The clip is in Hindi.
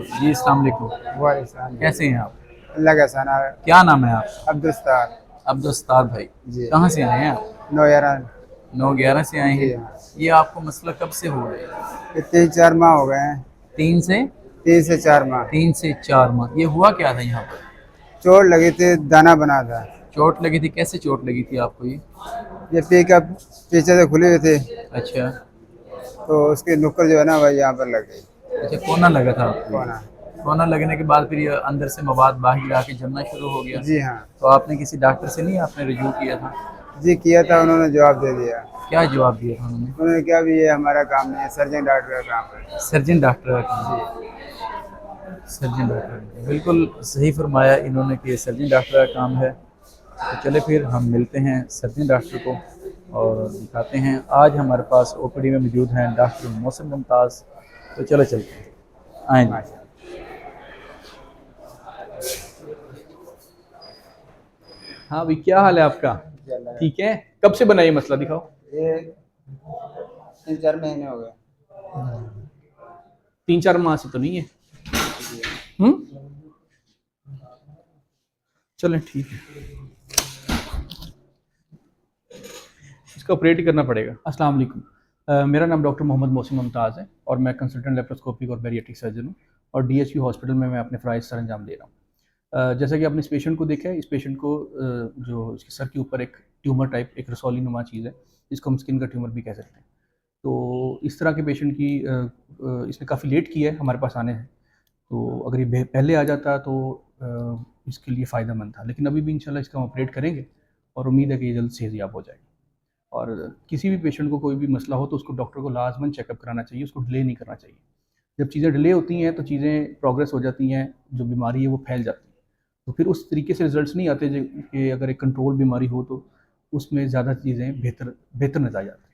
जी अस्सलाम वालेकुम। वालेकुम। कैसे हैं आप? अल्लाह का सना है। क्या नाम है आपका? अब्दुस्तार। अब्दुस्तार भाई। जी। कहाँ से आए हैं आप? 9/11। 9/11 से आए जी हैं। हाँ। ये आपको मसला कब से हो गया है? ये 3-4 माह हो गए हैं। तीन से 3 से 4 माह। 3 से 4 माह। ये हुआ क्या था यहाँ पर? चोट लगी थी, दाना बना था। चोट लगी थी? कैसे चोट लगी थी आपको ये? ये पिकअप पीछे से खुली हुई थी, अच्छा। तो उसकी नुक्कड़ जो है ना वही यहाँ पर लग गई। अच्छा, कोना लगा था आपको ये? कोना। कोना लगने के बाद फिर ये अंदर से मवाद बाहर आके जमना शुरू हो गया। जी हाँ। तो आपने किसी डॉक्टर से नहीं आपने रिव्यू किया था? जी किया था, उन्होंने जवाब दे दिया। क्या जवाब दिया था उन्होंने? उन्होंने क्या भी ये हमारा काम नहीं है, सर्जन डॉक्टर का काम है। सर्जन डॉक्टर का जी। काम? सर्जन डॉक्टर, बिल्कुल सही फरमाया इन्होंने कि सर्जन डॉक्टर का काम है। तो चले फिर हम मिलते हैं सर्जन डॉक्टर को और दिखाते हैं। आज हमारे पास ओपीडी में मौजूद हैं डॉक्टर मोहसिन मुमताज़। तो चलो चलते हैं, आएँ जी। हाँ भाई, क्या हाल है आपका? ठीक है। कब से बना ये मसला, दिखाओ। ये 3-4 महीने हो गए। 3-4 माह से तो नहीं है? चलें ठीक है, इसका ऑपरेट करना पड़ेगा। अस्सलाम वालेकुम। मेरा नाम डॉक्टर मोहम्मद मोहसिन मुमताज़ है और मैं कंसल्टेंट लेप्रोस्कोपिक और बैरिएट्रिक सर्जन हूँ और डीएचयू हॉस्पिटल में मैं अपने फ़राइज़ सर अंजाम दे रहा हूँ। जैसा कि आपने इस पेशेंट को देखा है, इस पेशेंट को जो इसके सर के ऊपर एक ट्यूमर टाइप, एक रसौली नुमा चीज़ है, जिसको हम स्किन का ट्यूमर भी कह सकते हैं। तो इस तरह के पेशेंट की इसने काफ़ी लेट किया है हमारे पास आने से। तो अगर ये पहले आ जाता तो इसके लिए फ़ायदेमंद था, लेकिन अभी भी इंशाल्लाह इसका हम ऑपरेट करेंगे और उम्मीद है कि ये जल्द सेहतयाब हो जाएगा। और किसी भी पेशेंट को कोई भी मसला हो तो उसको डॉक्टर को लाजमन चेकअप कराना चाहिए, उसको डिले नहीं करना चाहिए। जब चीज़ें डिले होती हैं तो चीज़ें प्रोग्रेस हो जाती हैं, जो बीमारी है वो फैल जाती है। तो फिर उस तरीके से रिजल्ट्स नहीं आते कि अगर एक कंट्रोल बीमारी हो तो उसमें ज़्यादा चीज़ें बेहतर बेहतर नतीजा आते हैं।